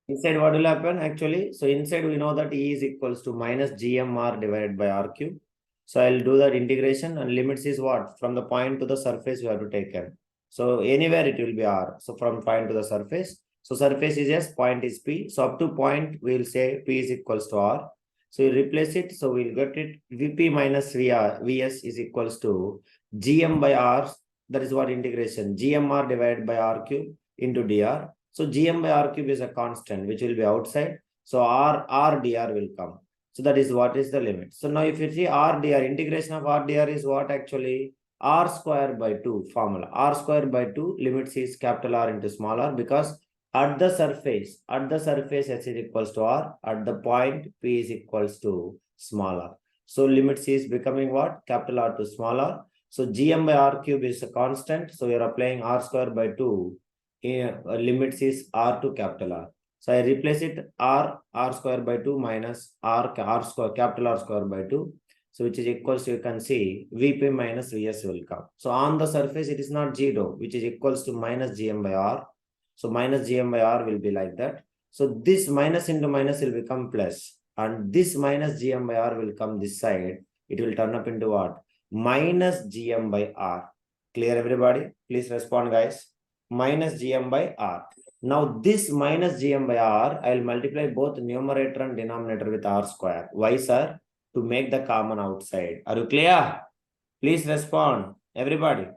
Inside what will happen actually? So inside we know that E is equals to minus GMR divided by R cube. So I'll do that integration, and limits is what? From the point to the surface we have to take care. So anywhere it will be R. So from point to the surface. So surface is S, point is P. So up to point we will say P is equals to R. So you replace it. So we'll get it Vp minus Vs is equals to Gm by R. That is what integration. GMR divided by R cube into dr. So Gm by R cube is a constant which will be outside. So R dr will come. So that is what is the limit. So now if you see R dr, integration of R dr is what actually? R square by 2 formula. R square by 2 limits is capital R into small r, because at the surface S is equals to R, at the point P is equals to small r. So limits is becoming what? Capital R to small r. So Gm by R cube is a constant. So you're applying R square by 2. Limits is R to capital R. So I replace it R square by 2 minus R square, capital R square by 2. So which is equals to, you can see Vp minus Vs will come. So on the surface it is not 0, which is equals to minus Gm by R. So minus Gm by R will be like that. So this minus into minus will become plus. And this minus Gm by R will come this side. It will turn up into what? Minus Gm by R. Clear everybody? Please respond guys. Minus Gm by R. Now this minus Gm by R, I will multiply both numerator and denominator with R square. Why sir? To make the common outside. Are you clear? Please respond. Everybody.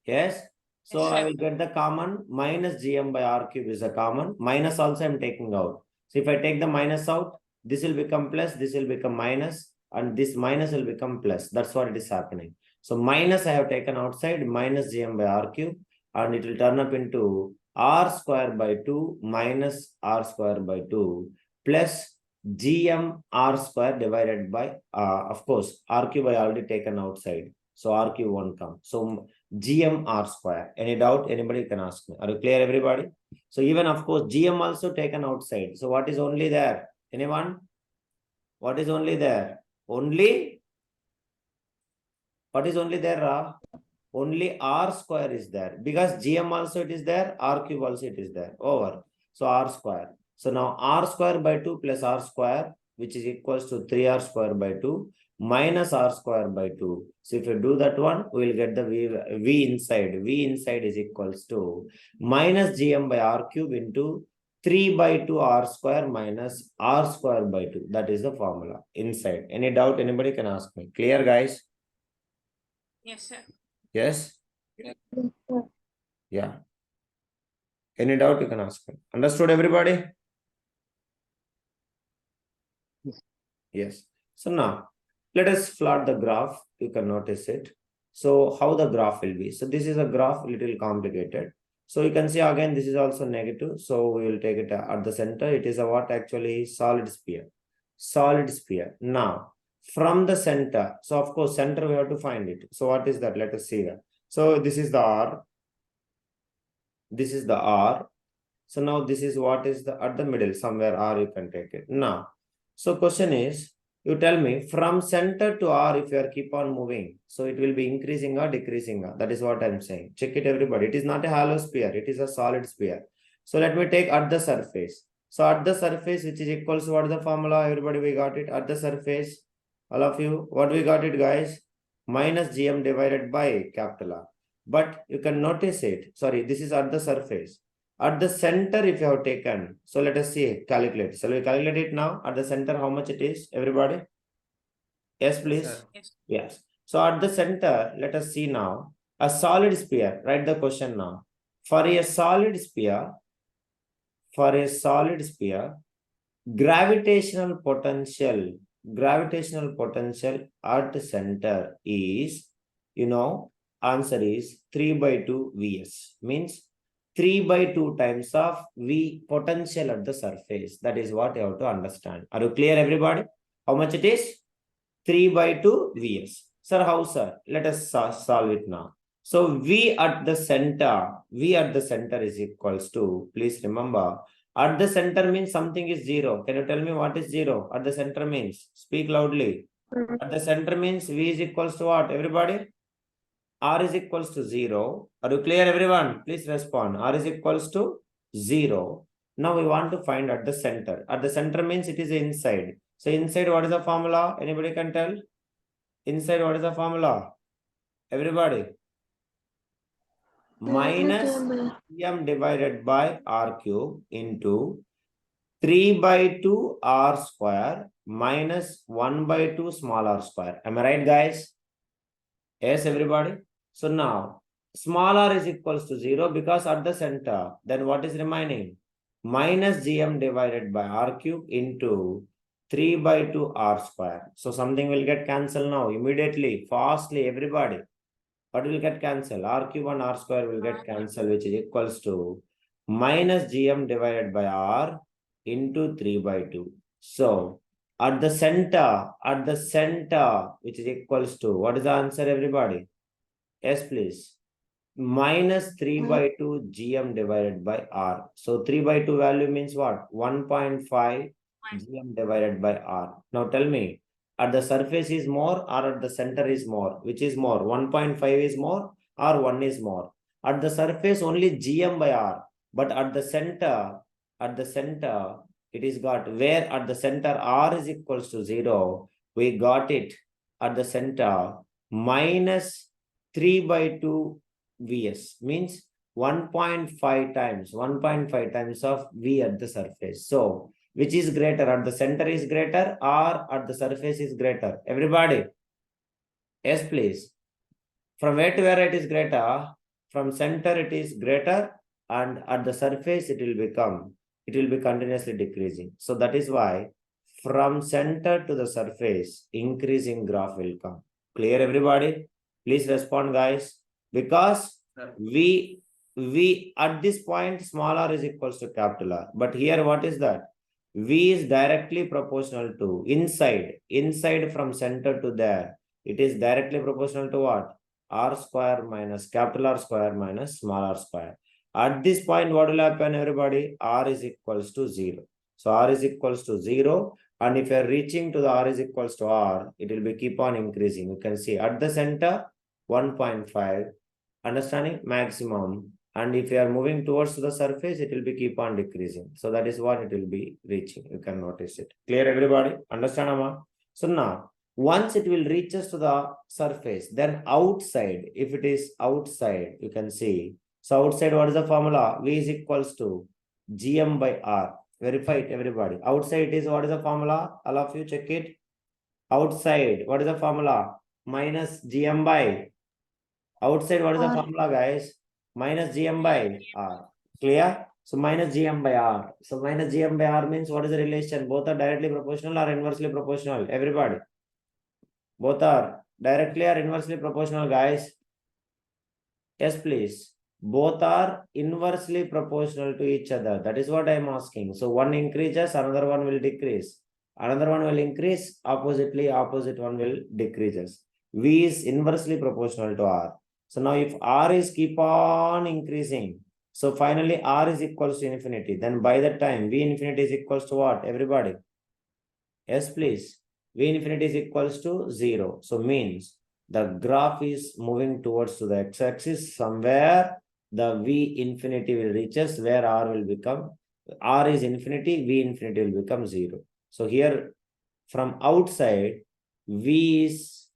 Yes? So Yes, I sir. will get the common. Minus Gm by R cube is a common. Minus also I am taking out. So if I take the minus out, this will become plus, this will become minus, and this minus will become plus. That's what it is happening. So minus I have taken outside, minus Gm by R cube, and it will turn up into R square by 2 minus R square by 2 plus Gm R square divided by, of course, R cube I already taken outside. So R cube won't come. So Gm R square. Any doubt? Anybody can ask me. Are you clear, everybody? So even, of course, Gm also taken outside. So what is only there? Anyone? What is only there? Only? What is only there? Only R square is there. Because Gm also it is there, R cube also it is there. Over. So R square. So now R square by 2 plus R square, which is equals to 3R square by 2 minus R square by 2. So if you do that one, we will get the V inside. V inside is equals to minus Gm by R cube into 3 by 2 R square minus R square by 2. That is the formula inside. Any doubt? Anybody can ask me. Clear, guys? Yes, sir. Yes? Yeah. Any doubt, you can ask me. Understood, everybody? Yes. So now, let us plot the graph. You can notice it. So how the graph will be. So this is a graph, little complicated. So you can see again, this is also negative. So we will take it at the center. It is a what actually? Solid sphere. Solid sphere. Now, from the center. So of course, center we have to find it. So what is that? Let us see that. So this is the R. This is the R. So now this is what is the at the middle, somewhere R you can take it. Now, so question is, you tell me from center to R, if you are keep on moving, so it will be increasing or decreasing. That is what I'm saying. Check it, everybody. It is not a hollow sphere. It is a solid sphere. So let me take at the surface. So at the surface, which is equals to what is the formula? Everybody, we got it. At the surface, all of you, what we got it, guys? Minus Gm divided by capital R. But you can notice it. Sorry, this is at the surface. At the center, if you have taken, so let us see, calculate. Shall we calculate it now? At the center, how much it is, everybody? Yes, please. Yes. Yes. So at the center, let us see now, a solid sphere. Write the question now. For a solid sphere, gravitational potential at center is, answer is 3 by 2 Vs. Means 3 by 2 times of V potential at the surface. That is what you have to understand. Are you clear, everybody? How much it is? 3 by 2 Vs. Sir, how, sir? Let us solve it now. So V at the center is equals to, please remember, at the center means something is 0. Can you tell me what is 0? At the center means, speak loudly. At the center means V is equals to what, everybody? R is equals to 0. Are you clear, everyone? Please respond. R is equals to 0. Now we want to find at the center. At the center means it is inside. So inside, what is the formula? Anybody can tell? Inside, what is the formula? Everybody. Minus m divided by r cube into 3 by 2 r square minus 1 by 2 small r square. Am I right, guys? Yes, everybody. So now small r is equals to 0 because at the center, then what is remaining? Minus gm divided by r cube into 3 by 2 r square. So something will get cancelled now immediately, fastly, everybody. What will get cancelled? R cube and r square will get cancelled, which is equals to minus gm divided by r into 3 by 2. So at the center, which is equals to, what is the answer, everybody? Yes, please. Minus 3 by 2 gm divided by r. So 3 by 2 value means what? 1.5 gm divided by r. Now tell me, at the surface is more or at the center is more? Which is more? 1.5 is more or 1 is more? At the surface only gm by r. But at the center, it is got where at the center r is equals to 0. We got it at the center minus 3 by 2 Vs means 1.5 times of V at the surface. So which is greater? At the center is greater or at the surface is greater? Everybody. Yes, please. From where to where it is greater? From center it is greater and at the surface it will be continuously decreasing. So that is why from center to the surface, increasing graph will come. Clear, everybody? Please respond, guys. Because we at this point, small r is equals to capital R. But here, what is that? V is directly proportional to inside from center to there. It is directly proportional to what? R square minus capital R square minus small r square. At this point, what will happen, everybody? R is equals to 0. So R is equals to 0. And if you are reaching to the R is equals to R, it will be keep on increasing. You can see at the center, 1.5, understanding maximum. And if you are moving towards the surface, it will be keep on decreasing. So that is what it will be reaching. You can notice it. Clear, everybody? Understand, Amma? So now, once it will reaches to the surface, then outside, if it is outside, you can see. So outside, what is the formula? V is equals to gm by r. Verify it, everybody. Outside is what is the formula? All of you check it. Outside, what is the formula? Minus gm by. Outside, what is the formula, guys? Minus gm by r. Clear? So minus gm by r. So minus gm by r means what is the relation? Both are directly proportional or inversely proportional? Everybody. Both are directly or inversely proportional, guys? Yes, please. Both are inversely proportional to each other. That is what I am asking. So one increases, another one will decrease. Another one will increase, oppositely, opposite one will decreases. V is inversely proportional to R. So now if R is keep on increasing, so finally R is equals to infinity. Then by that time, V infinity is equals to what? Everybody? Yes, please. V infinity is equals to 0. So means the graph is moving towards to the x-axis. Somewhere the V infinity will reaches where R will become. R is infinity, V infinity will become 0. So here from outside, V is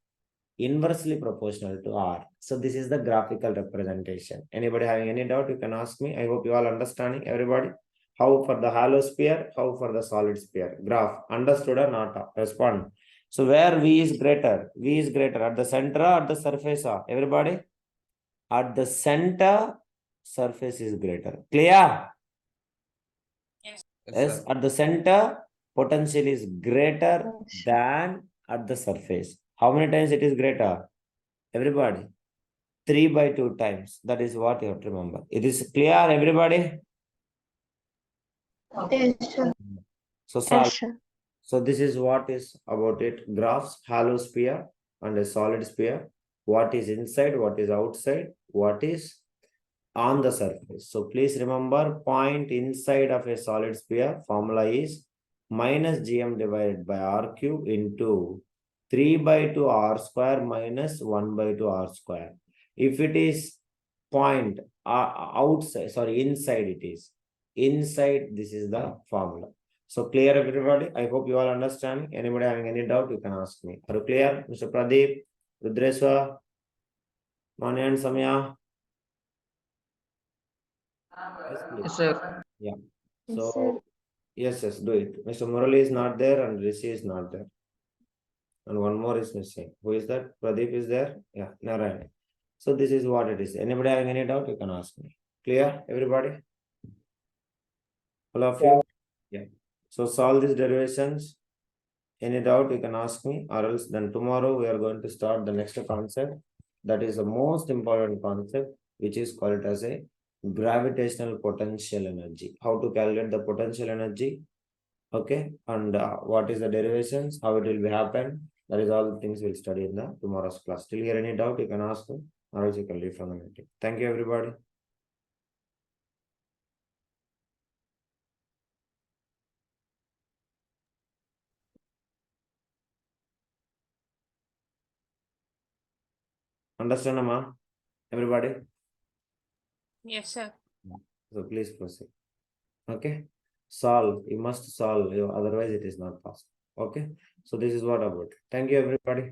inversely proportional to R. So this is the graphical representation. Anybody having any doubt, you can ask me. I hope you all understanding, everybody. How for the hollow sphere, how for the solid sphere. Graph, understood or not? Respond. So where V is greater? V is greater at the center or at the surface? Everybody? At the center, surface is greater. Clear? Yes. Yes, at the center, potential is greater than at the surface. How many times it is greater? Everybody? 3 by 2 times. That is what you have to remember. It is clear, everybody? Yes, sir. So solve. So this is what is about it. Graphs, hollow sphere and a solid sphere. What is inside, what is outside, what is on the surface. So please remember, point inside of a solid sphere, formula is minus gm divided by r cube into 3 by 2 r square minus 1 by 2 r square. If it is point outside, sorry, inside it is. inside this is the formula. So clear everybody? I hope you all understand. Anybody having any doubt, you can ask me. Are you clear? Mr. Pradeep, Rudreswa, Mani and Samya? Yes, please. Yes, sir. Yeah. Yes, So sir. yes, do it. Mr. Murali is not there and Rishi is not there. And one more is missing. Who is that? Pradeep is there? Yeah, Narayan. So this is what it is. Anybody having any doubt, you can ask me. Clear, everybody? All of you? Yeah. So solve these derivations. Any doubt, you can ask me, or else then tomorrow we are going to start the next concept. That is the most important concept, which is called as a gravitational potential energy. How to calculate the potential energy, okay, and what is the derivations, how it will be happen. That is all the things we'll study in the tomorrow's class. Till here, any doubt, you can ask me, or else you can leave from the meeting. Thank you, everybody. Understand, Amma? Everybody? Yes, sir. So please proceed. Okay, solve. You must solve. Otherwise, it is not possible. Okay, so this is what about. Thank you, everybody.